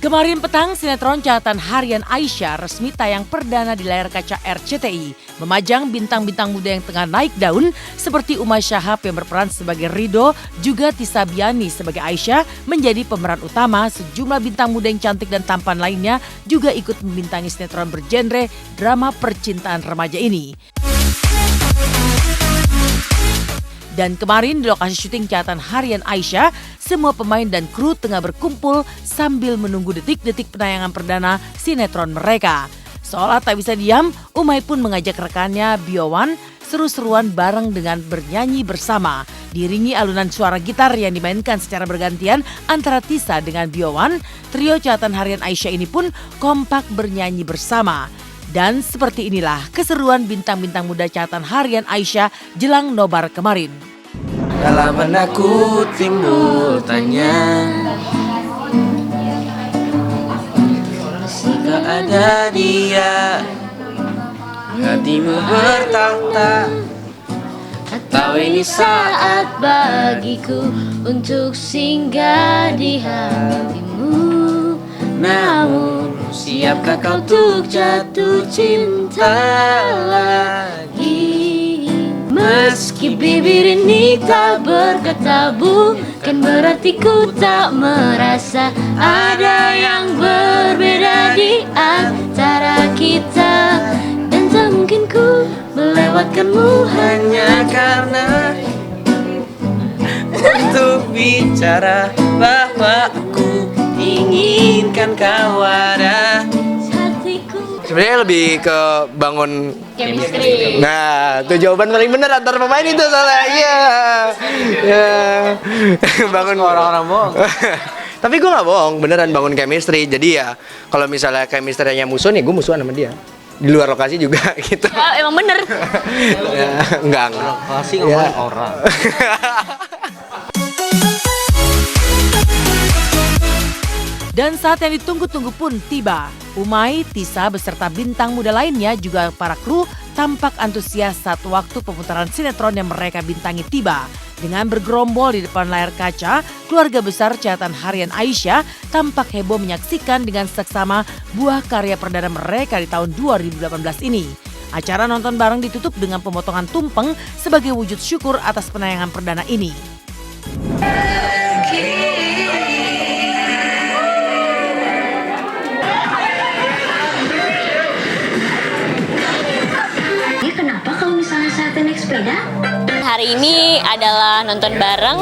Kemarin petang, sinetron Catatan Harian Aisyah resmi tayang perdana di layar kaca RCTI. Memajang bintang-bintang muda yang tengah naik daun seperti Uma Shahab yang berperan sebagai Rido, juga Tisa Biani sebagai Aisyah menjadi pemeran utama. Sejumlah bintang muda yang cantik dan tampan lainnya juga ikut membintangi sinetron bergenre drama percintaan remaja ini. Dan kemarin di lokasi syuting Catatan Harian Aisyah, semua pemain dan kru tengah berkumpul sambil menunggu detik-detik penayangan perdana sinetron mereka. Seolah tak bisa diam, Umay pun mengajak rekannya Biowan seru-seruan bareng dengan bernyanyi bersama. Diiringi alunan suara gitar yang dimainkan secara bergantian antara Tisa dengan Biowan, trio Catatan Harian Aisyah ini pun kompak bernyanyi bersama. Dan seperti inilah keseruan bintang-bintang muda Catatan Harian Aisyah jelang nobar kemarin. Dalam benakku timbul tanya, jika ada dia, hatimu bertahta. Tahu ini saat bagiku untuk singgah di hatimu. Namun siapkah kau untuk jatuh cinta lagi? Meski bibir ini tak berkata bukan berarti ku tak merasa ada yang berbeda di antara kita. Dan tak mungkin ku melewatkanmu hanya karena untuk bicara bahwa aku inginkan kau ada hatiku. Sebenarnya lebih ke bangun chemistry. Nah, itu jawaban paling benar antar pemain itu soalnya. Iya. Ya. Bangun Orang-orang bohong. Tapi gue gak bohong, beneran bangun chemistry. Jadi ya kalau misalnya chemistry-nya musuh nih, gue musuhan sama dia. Di luar lokasi juga gitu. Ya, emang bener. Ya, enggak. Lokasi ngomongin orang. Dan saat yang ditunggu-tunggu pun tiba. Umay, Tisa beserta bintang muda lainnya juga para kru tampak antusias saat waktu pemutaran sinetron yang mereka bintangi tiba. Dengan bergerombol di depan layar kaca, keluarga besar Catatan Harian Aisyah tampak heboh menyaksikan dengan seksama buah karya perdana mereka di tahun 2018 ini. Acara nonton bareng ditutup dengan pemotongan tumpeng sebagai wujud syukur atas penayangan perdana ini. Hari ini adalah nonton bareng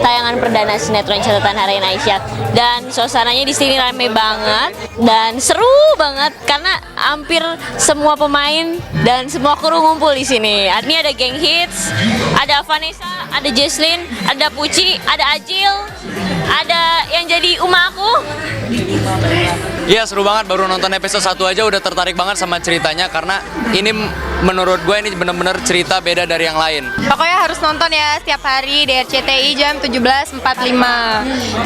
tayangan perdana sinetron Catatan Harian Aisyah, dan suasananya di sini rame banget dan seru banget karena hampir semua pemain dan semua kru ngumpul di sini. Ini ada geng hits, ada Vanessa, ada Jesslyn, ada Puci, ada Ajil, ada yang jadi Uma aku. Iya, seru banget, baru nonton episode 1 aja udah tertarik banget sama ceritanya karena ini menurut gue ini bener-bener cerita beda dari yang lain. Pokoknya harus nonton ya setiap hari di RCTI jam 17.45.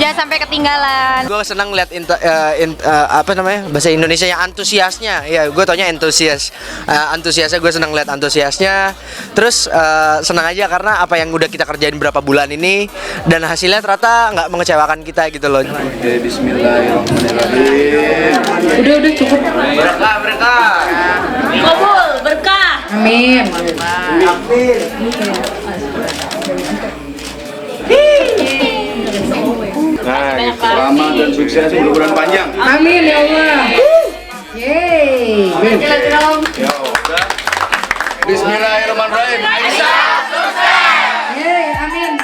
Jangan sampai ketinggalan. Gue senang lihat bahasa Indonesia yang antusiasnya. Ya, gue taunya antusias. Antusiasnya gue senang lihat antusiasnya. Terus senang aja karena apa yang udah kita kerjain berapa bulan ini dan hasilnya ternyata nggak mengecewakan kita gitu loh. Oke, bismillahirrahmanirrahim. Udah cukup. Berkah. Kabul, berkah. Amin. Nah, selamat dan sukses umur panjang. Amin ya Allah. Yeay. Amin. Ya udah. Bismillahirrahmanirrahim. Aisyah. Yeay, amin.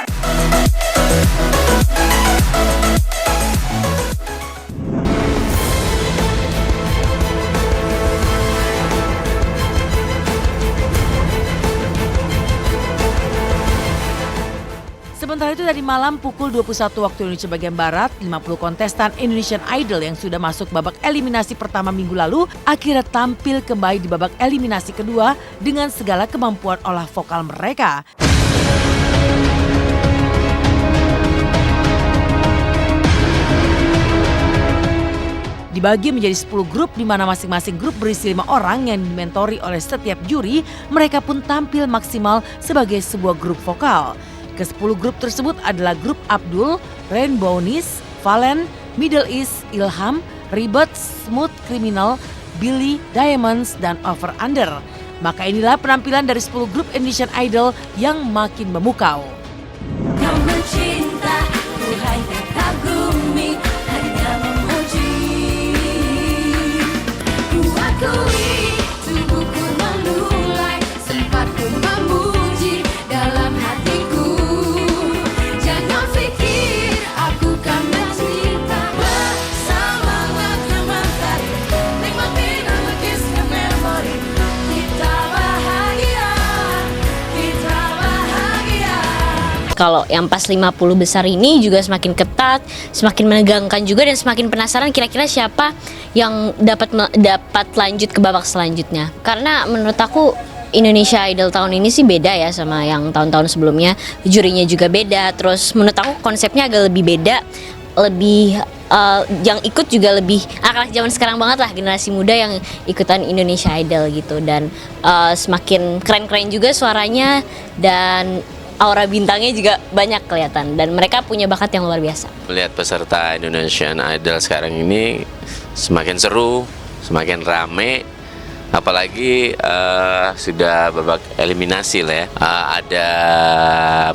Sementara itu dari malam pukul 21 waktu Indonesia bagian Barat, 50 kontestan Indonesian Idol yang sudah masuk babak eliminasi pertama minggu lalu akhirnya tampil kembali di babak eliminasi kedua dengan segala kemampuan olah vokal mereka. Dibagi menjadi 10 grup di mana masing-masing grup berisi 5 orang yang dimentori oleh setiap juri, mereka pun tampil maksimal sebagai sebuah grup vokal. Ke-10 grup tersebut adalah grup Abdul, Rainbow Nis, Valen, Middle East, Ilham, Ribet, Smooth Criminal, Billy, Diamonds, dan Over Under. Maka inilah penampilan dari 10 grup Indonesian Idol yang makin memukau. Kau mencinta, ku hanya kagumi, hanya memuji. Ku akui, tubuhku melulai, sempat ku memuji dalam hatiku. Jangan pikir aku kan mencinta, bersemangatnya mentari, nikmati dan lukiskan memori. Kita bahagia, kita bahagia. Kalau yang pas 50 besar ini juga semakin ketat, semakin menegangkan juga dan semakin penasaran kira-kira siapa yang dapat lanjut ke babak selanjutnya. Karena menurut aku Indonesia Idol tahun ini sih beda ya sama yang tahun-tahun sebelumnya. Jurinya juga beda, terus menurut aku konsepnya agak lebih beda, lebih yang ikut juga lebih anak zaman sekarang banget lah, generasi muda yang ikutan Indonesia Idol gitu. Dan semakin keren-keren juga suaranya dan aura bintangnya juga banyak kelihatan dan mereka punya bakat yang luar biasa. Melihat peserta Indonesian Idol sekarang ini semakin seru, semakin rame, apalagi sudah babak eliminasi lah ya. Ada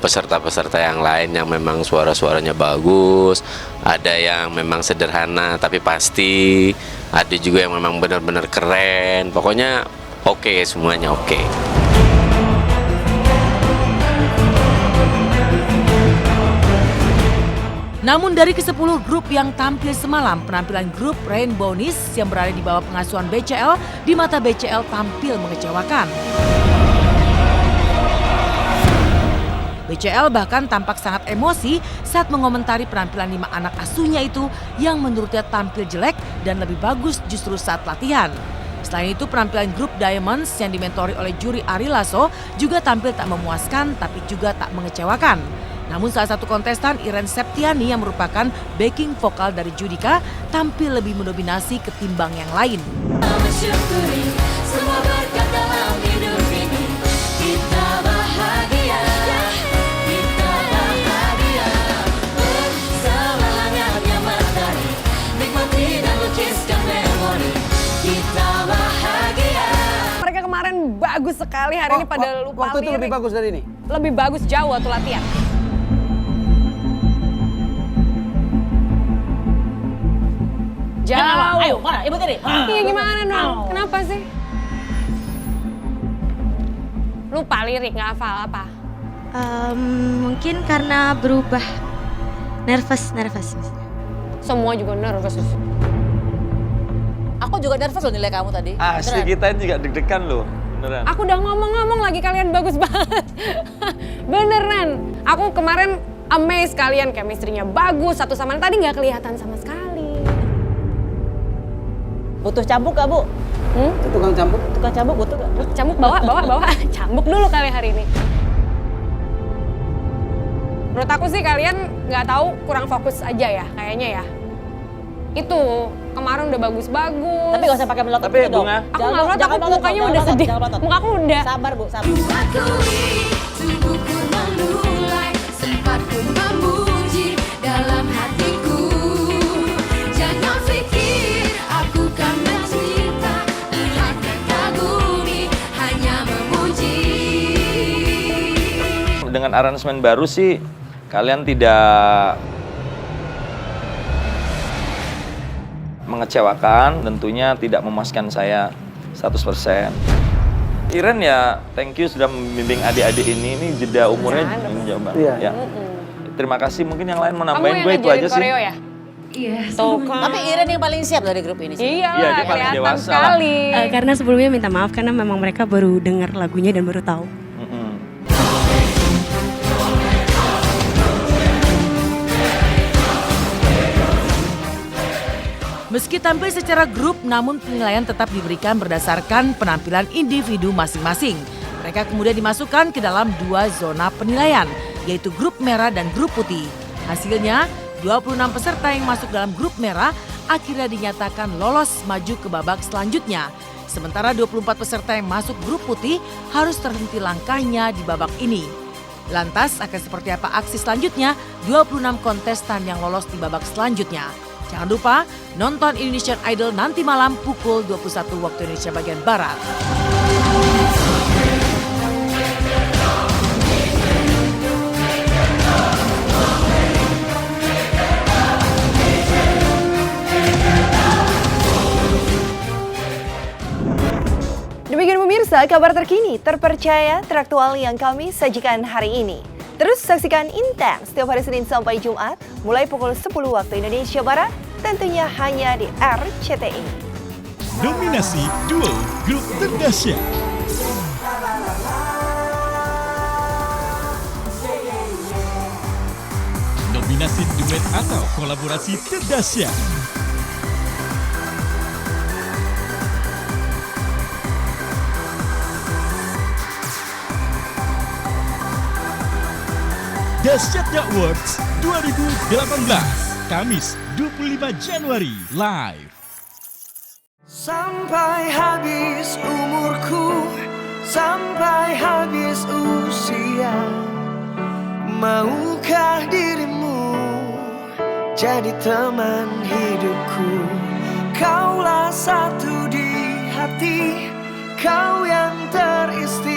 peserta-peserta yang lain yang memang suara-suaranya bagus, ada yang memang sederhana tapi pasti, ada juga yang memang benar-benar keren. Pokoknya oke, semuanya oke. Namun dari ke-10 grup yang tampil semalam, penampilan grup Rainbow Nice yang berada di bawah pengasuhan BCL di mata BCL tampil mengecewakan. BCL bahkan tampak sangat emosi saat mengomentari penampilan 5 anak asuhnya itu yang menurutnya tampil jelek dan lebih bagus justru saat latihan. Selain itu penampilan grup Diamonds yang dimentori oleh juri Ari Lasso juga tampil tak memuaskan tapi juga tak mengecewakan. Namun salah satu kontestan Iren Septiani yang merupakan backing vokal dari Judika tampil lebih mendominasi ketimbang yang lain. Mensyukuri semua berkat dalam hidup ini. Kita bahagia, kita bahagia. Bersemangatnya mentari, nikmati dan lukiskan memori. Kita bahagia. Mereka kemarin bagus sekali, hari ini pada lupa Waktu itu lebih bagus dari ini? Lebih bagus jauh waktu latihan. Jauh. Ayo, mana? Ibu tadi. Iya gimana dong? Kenapa sih? Lupa lirik, nggak hafal apa? Mungkin karena berubah. Nervous. Semua juga nervous. Aku juga nervous loh nilai kamu tadi. Asli kita juga deg-degan loh, beneran. Aku udah ngomong-ngomong lagi kalian bagus banget. Beneran. Aku kemarin amazed kalian, chemistry-nya bagus, satu sama lain. Tadi nggak kelihatan sama sekali. Butuh cambuk gak, Bu? Itu tukang cambuk? Tukang cambuk butuh gak? Cambuk bawa. Cambuk dulu kali hari ini. Menurut aku sih kalian nggak tahu, kurang fokus aja ya kayaknya ya. Itu kemarin udah bagus-bagus. Tapi gak usah pakai melotot Tapi gitu dong. bunga. Aku nggak melotot, aku mukanya udah sedih. Muka aku udah. Sabar, Bu, sabar. Ku akui, tubuhku melulai, sempat ku memuji dalam hatiku. Jangan pikir aku kan mencinta, hanya kagumi, hanya memuji. Dengan aransemen baru sih, kalian tidak mengecewakan, tentunya tidak memuaskan saya 100%. Iren ya, thank you sudah membimbing adik-adik ini jeda umurnya jauh banget. Iya. Ya. Terima kasih, mungkin yang lain mau Kamu nambahin yang gue itu ngajarin aja sih. koreo ya? Iya. Tuh kan. Tapi Iren yang paling siap dari grup ini sih. Iya Iya, lah, dia paling kelihatan dewasa. sekali. Karena sebelumnya minta maaf karena memang mereka baru dengar lagunya dan baru tahu. Meski tampil secara grup, namun penilaian tetap diberikan berdasarkan penampilan individu masing-masing. Mereka kemudian dimasukkan ke dalam 2 zona penilaian, yaitu grup merah dan grup putih. Hasilnya, 26 peserta yang masuk dalam grup merah akhirnya dinyatakan lolos maju ke babak selanjutnya. Sementara 24 peserta yang masuk grup putih harus terhenti langkahnya di babak ini. Lantas akan seperti apa aksi selanjutnya 26 kontestan yang lolos di babak selanjutnya? Jangan lupa nonton Indonesian Idol nanti malam pukul 21 waktu Indonesia bagian Barat. Demikian pemirsa, kabar terkini, terpercaya, teraktual yang kami sajikan hari ini. Terus saksikan Intens setiap hari Senin sampai Jumat, mulai pukul 10 waktu Indonesia Barat, tentunya hanya di RCTI. Nominasi Duo Grup Terdahsyat. Nominasi duet atau kolaborasi terdahsyat. Dahsyatnya Awards 2018, Kamis 25 Januari, live. Sampai habis umurku, sampai habis usia, maukah dirimu jadi teman hidupku? Kaulah satu di hati, kau yang teristimewa.